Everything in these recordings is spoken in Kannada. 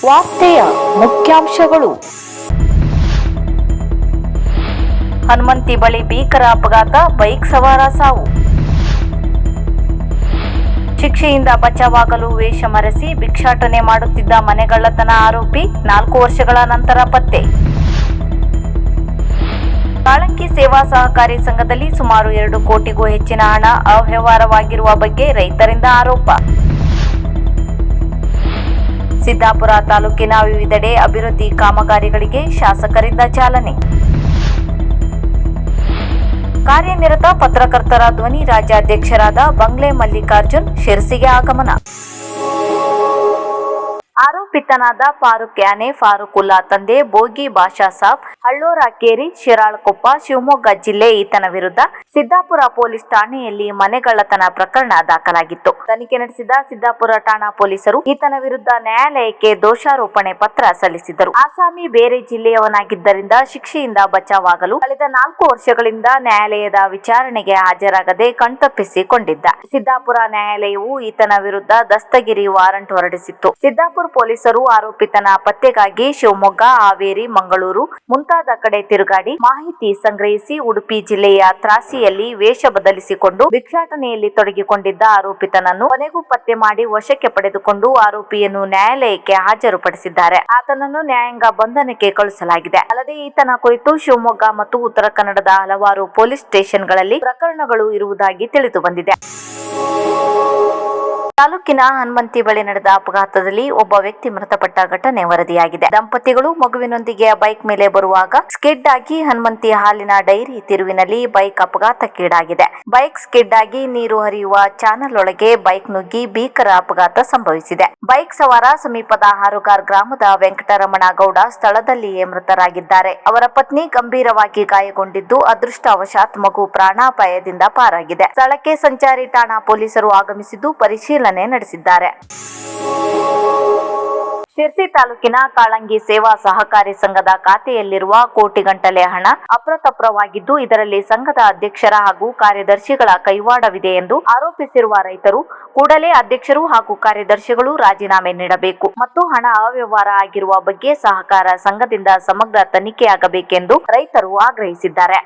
ವಾರ್ತೆಯ ಮುಖ್ಯಾಂಶಗಳು. ಹನುಮಂತಿ ಬಳಿ ಭೀಕರ ಅಪಘಾತ, ಬೈಕ್ ಸವಾರ ಸಾವು. ಶಿಕ್ಷೆಯಿಂದ ಬಚಾವಾಗಲು ವೇಷ ಮರೆಸಿ ಭಿಕ್ಷಾಟನೆ ಮಾಡುತ್ತಿದ್ದ ಮನೆಗಳ್ಳತನ ಆರೋಪಿ 4 ವರ್ಷಗಳ ನಂತರ ಪತ್ತೆ. ಕಾಳಂಕಿ ಸೇವಾ ಸಹಕಾರಿ ಸಂಘದಲ್ಲಿ ಸುಮಾರು 2 ಕೋಟಿಗೂ ಹೆಚ್ಚಿನ ಹಣ ಅವ್ಯವಹಾರವಾಗಿರುವ ಬಗ್ಗೆ ರೈತರಿಂದ ಆರೋಪ. ಸಿದ್ದಾಪುರ ತಾಲೂಕಿನ ವಿವಿಧೆಡೆ ಅಭಿವೃದ್ಧಿ ಕಾಮಗಾರಿಗಳಿಗೆ ಶಾಸಕರಿಂದ ಚಾಲನೆ. ಕಾರ್ಯನಿರತ ಪತ್ರಕರ್ತರ ಧ್ವನಿ ರಾಜ್ಯಾಧ್ಯಕ್ಷರಾದ ಬಂಗ್ಲೆ ಮಲ್ಲಿಕಾರ್ಜುನ್ ಶಿರಸಿಗೆ ಆಗಮನ. ಆರೋಪಿತನಾದ ಫಾರೂಕ್ ಯಾನೆ ಫಾರೂಕುಲ್ಲಾ ತಂದೆ ಬೋಗಿ ಬಾಷಾ ಸಾಬ್ ಹಳ್ಳೋರಕೇರಿ ಶಿರಾಳಕೊಪ್ಪ ಶಿವಮೊಗ್ಗ ಜಿಲ್ಲೆ ಈತನ ವಿರುದ್ಧ ಸಿದ್ದಾಪುರ ಪೊಲೀಸ್ ಠಾಣೆಯಲ್ಲಿ ಮನೆಗಳ್ಳತನ ಪ್ರಕರಣ ದಾಖಲಾಗಿತ್ತು. ತನಿಖೆ ನಡೆಸಿದ ಸಿದ್ದಾಪುರ ಠಾಣಾ ಪೊಲೀಸರು ಈತನ ವಿರುದ್ಧ ನ್ಯಾಯಾಲಯಕ್ಕೆ ದೋಷಾರೋಪಣೆ ಪತ್ರ ಸಲ್ಲಿಸಿದರು. ಆಸಾಮಿ ಬೇರೆ ಜಿಲ್ಲೆಯವನಾಗಿದ್ದರಿಂದ ಶಿಕ್ಷೆಯಿಂದ ಬಚಾವಾಗಲು ಕಳೆದ 4 ವರ್ಷಗಳಿಂದ ನ್ಯಾಯಾಲಯದ ವಿಚಾರಣೆಗೆ ಹಾಜರಾಗದೆ ಕಣ್ತಪ್ಪಿಸಿಕೊಂಡಿದ್ದ. ಸಿದ್ದಾಪುರ ನ್ಯಾಯಾಲಯವು ಈತನ ವಿರುದ್ಧ ದಸ್ತಗಿರಿ ವಾರಂಟ್ ಹೊರಡಿಸಿತ್ತು. ಸಿದ್ದಾಪುರ ಪೊಲೀಸರು ಆರೋಪಿತನ ಪತ್ತೆಗಾಗಿ ಶಿವಮೊಗ್ಗ, ಹಾವೇರಿ, ಮಂಗಳೂರು ಮುಂತಾದ ಕಡೆ ತಿರುಗಾಡಿ ಮಾಹಿತಿ ಸಂಗ್ರಹಿಸಿ ಉಡುಪಿ ಜಿಲ್ಲೆಯ ತ್ರಾಸಿಯಲ್ಲಿ ವೇಷ ಬದಲಿಸಿಕೊಂಡು ಭಿಕ್ಷಾಟನೆಯಲ್ಲಿ ತೊಡಗಿಕೊಂಡಿದ್ದ ಆರೋಪಿತನನ್ನು ಕೊನೆಗೂ ಪತ್ತೆ ಮಾಡಿ ವಶಕ್ಕೆ ಪಡೆದುಕೊಂಡು ಆರೋಪಿಯನ್ನು ನ್ಯಾಯಾಲಯಕ್ಕೆ ಹಾಜರುಪಡಿಸಿದ್ದಾರೆ. ಆತನನ್ನು ನ್ಯಾಯಾಂಗ ಬಂಧನಕ್ಕೆ ಕಳುಹಿಸಲಾಗಿದೆ. ಅಲ್ಲದೆ ಈತನ ಕುರಿತು ಶಿವಮೊಗ್ಗ ಮತ್ತು ಉತ್ತರ ಕನ್ನಡದ ಹಲವಾರು ಪೊಲೀಸ್ ಸ್ಟೇಷನ್ಗಳಲ್ಲಿ ಪ್ರಕರಣಗಳು ಇರುವುದಾಗಿ ತಿಳಿದು ಬಂದಿದೆ. ತಾಲೂಕಿನ ಹನುಮಂತಿ ಬಳಿ ನಡೆದ ಅಪಘಾತದಲ್ಲಿ ಒಬ್ಬ ವ್ಯಕ್ತಿ ಮೃತಪಟ್ಟ ಘಟನೆ ವರದಿಯಾಗಿದೆ. ದಂಪತಿಗಳು ಮಗುವಿನೊಂದಿಗೆ ಬೈಕ್ ಮೇಲೆ ಬರುವಾಗ ಸ್ಕಿಡ್ ಆಗಿ ಹನುಮಂತಿ ಹಾಲಿನ ಡೈರಿ ತಿರುವಿನಲ್ಲಿ ಬೈಕ್ ಅಪಘಾತಕ್ಕೀಡಾಗಿದೆ. ಬೈಕ್ ಸ್ಕಿಡ್ ಆಗಿ ನೀರು ಹರಿಯುವ ಚಾನಲ್ ಒಳಗೆ ಬೈಕ್ ನುಗ್ಗಿ ಭೀಕರ ಅಪಘಾತ ಸಂಭವಿಸಿದೆ. ಬೈಕ್ ಸವಾರ ಸಮೀಪದ ಹಾರುಗಾರ್ ಗ್ರಾಮದ ವೆಂಕಟರಮಣ ಗೌಡ ಸ್ಥಳದಲ್ಲಿಯೇ ಮೃತರಾಗಿದ್ದಾರೆ. ಅವರ ಪತ್ನಿ ಗಂಭೀರವಾಗಿ ಗಾಯಗೊಂಡಿದ್ದು ಅದೃಷ್ಟವಶಾತ್ ಮಗು ಪ್ರಾಣಾಪಾಯದಿಂದ ಪಾರಾಗಿದೆ. ಸ್ಥಳಕ್ಕೆ ಸಂಚಾರಿ ಠಾಣಾ ಪೊಲೀಸರು ಆಗಮಿಸಿದ್ದು ಪರಿಶೀಲನೆ ನಡೆಸಿದ್ದಾರೆ. ಶಿರಸಿ ತಾಲೂಕಿನ ಕಾಳಂಗಿ ಸೇವಾ ಸಹಕಾರಿ ಸಂಘದ ಖಾತೆಯಲ್ಲಿರುವ ಕೋಟಿಗಟ್ಟಲೆ ಹಣ ಅಪ್ರತಪ್ರವಾಗಿದ್ದು, ಇದರಲ್ಲಿ ಸಂಘದ ಅಧ್ಯಕ್ಷರ ಹಾಗೂ ಕಾರ್ಯದರ್ಶಿಗಳ ಕೈವಾಡವಿದೆ ಎಂದು ಆರೋಪಿಸಿರುವ ರೈತರು ಕೂಡಲೇ ಅಧ್ಯಕ್ಷರು ಹಾಗೂ ಕಾರ್ಯದರ್ಶಿಗಳು ರಾಜೀನಾಮೆ ನೀಡಬೇಕು ಮತ್ತು ಹಣ ಅವ್ಯವಹಾರ ಆಗಿರುವ ಬಗ್ಗೆ ಸಹಕಾರ ಸಂಘದಿಂದ ಸಮಗ್ರ ತನಿಖೆಯಾಗಬೇಕೆಂದು ರೈತರು ಆಗ್ರಹಿಸಿದ್ದಾರೆ.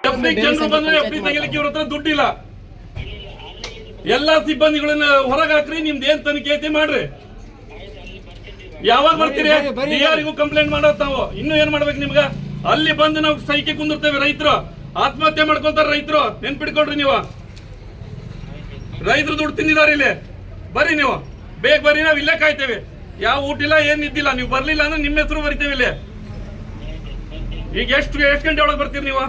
ಎಲ್ಲಾ ಸಿಬ್ಬಂದಿಗಳನ್ನ ಹೊರಗೆ ಹಾಕ್ರಿ, ನಿಮ್ದು ಏನ್ ತನಿಖೆ ಐತಿ ಮಾಡ್ರಿ. ಯಾವಾಗ ಬರ್ತೀರಿ? ಯಾರಿಗೂ ಕಂಪ್ಲೇಂಟ್ ಮಾಡೋದ್ ನಾವು ಇನ್ನು ಏನ್ ಮಾಡ್ಬೇಕು ನಿಮ್ಗ? ಅಲ್ಲಿ ಬಂದು ನಾವು ಸೈಕೆ ಕುಂದಿರ್ತೇವೆ. ರೈತರು ಆತ್ಮಹತ್ಯೆ ಮಾಡ್ಕೊಂತಾರ. ರೈತರು ನೆನ್ಪಿಟ್ಕೊಳ್ರಿ. ನೀವು ರೈತರು ದುಡ್ಡು ತಿಂದಿದಾರ. ಇಲ್ಲಿ ಬರ್ರಿ, ನೀವು ಬೇಗ ಬರ್ರಿ, ನಾವ್ ಇಲ್ಲೇ ಕಾಯ್ತೇವೆ. ಯಾವ ಊಟ ಇಲ್ಲ, ಏನ್ ಇದ್ದಿಲ್ಲ. ನೀವು ಬರ್ಲಿಲ್ಲ ಅಂದ್ರೆ ನಿಮ್ಮ ಹೆಸರು ಬರಿತೇವೆ ಇಲ್ಲಿ. ಈಗ ಎಷ್ಟು ಗಂಟೆ ಒಳಗೆ ಬರ್ತೀರಿ ನೀವು?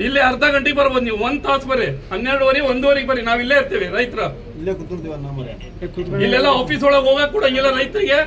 ಇಲ್ಲಿ ಅರ್ಧ ಗಂಟೆಗೆ ಬರ್ಬೋದು. ನೀವು 1 ತಾಸು ಬರ್ರಿ, 12:30, 1:15 ಬರ್ರಿ. ನಾವ್ ಇಲ್ಲೇ ಇರ್ತೇವೆ. ರೈತರ ಇಲ್ಲೆಲ್ಲ ಆಫೀಸ್ ಒಳಗೆ ಹೋಗಕ್ ಕೂಡ ಇಲ್ಲ ರೈತರಿಗೆ.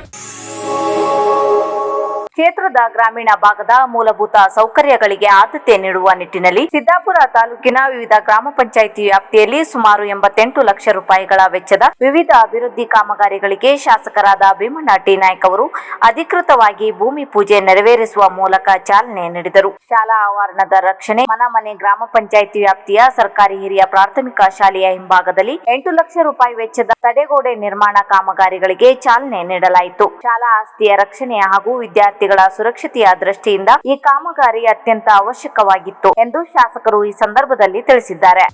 ಕ್ಷೇತ್ರದ ಗ್ರಾಮೀಣ ಭಾಗದ ಮೂಲಭೂತ ಸೌಕರ್ಯಗಳಿಗೆ ಆದ್ಯತೆ ನೀಡುವ ನಿಟ್ಟಿನಲ್ಲಿ ಸಿದ್ದಾಪುರ ತಾಲೂಕಿನ ವಿವಿಧ ಗ್ರಾಮ ಪಂಚಾಯಿತಿ ವ್ಯಾಪ್ತಿಯಲ್ಲಿ ಸುಮಾರು 88 ಲಕ್ಷ ರೂಪಾಯಿಗಳ ವೆಚ್ಚದ ವಿವಿಧ ಅಭಿವೃದ್ಧಿ ಕಾಮಗಾರಿಗಳಿಗೆ ಶಾಸಕರಾದ ಭೀಮಣ್ಣ ಟಿ ನಾಯ್ಕ ಅವರು ಅಧಿಕೃತವಾಗಿ ಭೂಮಿ ಪೂಜೆ ನೆರವೇರಿಸುವ ಮೂಲಕ ಚಾಲನೆ ನೀಡಿದರು. ಶಾಲಾ ಆವರಣದ ರಕ್ಷಣೆ, ಮನೆ ಗ್ರಾಮ ಪಂಚಾಯಿತಿ ವ್ಯಾಪ್ತಿಯ ಸರ್ಕಾರಿ ಹಿರಿಯ ಪ್ರಾಥಮಿಕ ಶಾಲೆಯ ಹಿಂಭಾಗದಲ್ಲಿ 8 ಲಕ್ಷ ರೂಪಾಯಿ ವೆಚ್ಚದ ತಡೆಗೋಡೆ ನಿರ್ಮಾಣ ಕಾಮಗಾರಿಗಳಿಗೆ ಚಾಲನೆ ನೀಡಲಾಯಿತು. ಶಾಲಾ ಆಸ್ತಿಯ ರಕ್ಷಣೆ ಹಾಗೂ ವಿದ್ಯಾರ್ಥಿಗಳ ಸುರಕ್ಷತೆಯ ದೃಷ್ಟಿಯಿಂದ ಈ ಕಾಮಗಾರಿ ಅತ್ಯಂತ ಅವಶ್ಯಕವಾಗಿತ್ತು ಎಂದು ಶಾಸಕರು ಈ ಸಂದರ್ಭದಲ್ಲಿ ತಿಳಿಸಿದ್ದಾರೆ.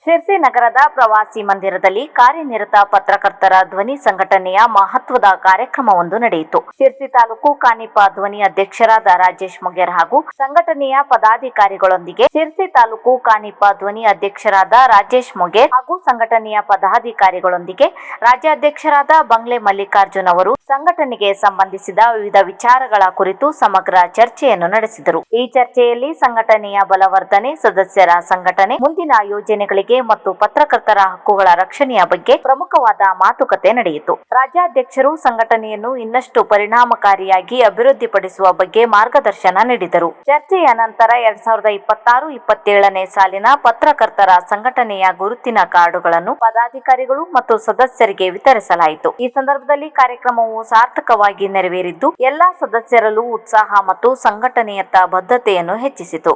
ಶಿರಸಿ ನಗರದ ಪ್ರವಾಸಿ ಮಂದಿರದಲ್ಲಿ ಕಾರ್ಯನಿರತ ಪತ್ರಕರ್ತರ ಧ್ವನಿ ಸಂಘಟನೆಯ ಮಹತ್ವದ ಕಾರ್ಯಕ್ರಮವೊಂದು ನಡೆಯಿತು. ಶಿರಸಿ ತಾಲೂಕು ಕಾನಿಪ ಧ್ವನಿ ಅಧ್ಯಕ್ಷರಾದ ರಾಜೇಶ್ ಮೊಗೇರ್ ಹಾಗೂ ಸಂಘಟನೆಯ ಪದಾಧಿಕಾರಿಗಳೊಂದಿಗೆ ಶಿರಸಿ ತಾಲೂಕು ಕಾನಿಪ ಧ್ವನಿ ಅಧ್ಯಕ್ಷರಾದ ರಾಜೇಶ್ ಮೊಗೇರ್ ಹಾಗೂ ಸಂಘಟನೆಯ ಪದಾಧಿಕಾರಿಗಳೊಂದಿಗೆ ರಾಜ್ಯಾಧ್ಯಕ್ಷರಾದ ಬಂಗ್ಲೆ ಮಲ್ಲಿಕಾರ್ಜುನ್ ಅವರು ಸಂಘಟನೆಗೆ ಸಂಬಂಧಿಸಿದ ವಿವಿಧ ವಿಚಾರಗಳ ಕುರಿತು ಸಮಗ್ರ ಚರ್ಚೆಯನ್ನು ನಡೆಸಿದರು. ಈ ಚರ್ಚೆಯಲ್ಲಿ ಸಂಘಟನೆಯ ಬಲವರ್ಧನೆ, ಸದಸ್ಯರ ಸಂಘಟನೆ, ಮುಂದಿನ ಯೋಜನೆಗಳಿಗೆ ಮತ್ತು ಪತ್ರಕರ್ತರ ಹಕ್ಕುಗಳ ರಕ್ಷಣೆಯ ಬಗ್ಗೆ ಪ್ರಮುಖವಾದ ಮಾತುಕತೆ ನಡೆಯಿತು. ರಾಜ್ಯಾಧ್ಯಕ್ಷರು ಸಂಘಟನೆಯನ್ನು ಇನ್ನಷ್ಟು ಪರಿಣಾಮಕಾರಿಯಾಗಿ ಅಭಿವೃದ್ಧಿಪಡಿಸುವ ಬಗ್ಗೆ ಮಾರ್ಗದರ್ಶನ ನೀಡಿದರು. ಚರ್ಚೆಯ ನಂತರ 2026-27ನೇ ಸಾಲಿನ ಪತ್ರಕರ್ತರ ಸಂಘಟನೆಯ ಗುರುತಿನ ಕಾರ್ಡುಗಳನ್ನು ಪದಾಧಿಕಾರಿಗಳು ಮತ್ತು ಸದಸ್ಯರಿಗೆ ವಿತರಿಸಲಾಯಿತು. ಈ ಸಂದರ್ಭದಲ್ಲಿ ಕಾರ್ಯಕ್ರಮವು ಸಾರ್ಥಕವಾಗಿ ನೆರವೇರಿದ್ದು ಎಲ್ಲಾ ಸದಸ್ಯರಲ್ಲೂ ಉತ್ಸಾಹ ಮತ್ತು ಸಂಘಟನೆಯತ್ತ ಬದ್ಧತೆಯನ್ನು ಹೆಚ್ಚಿಸಿತು.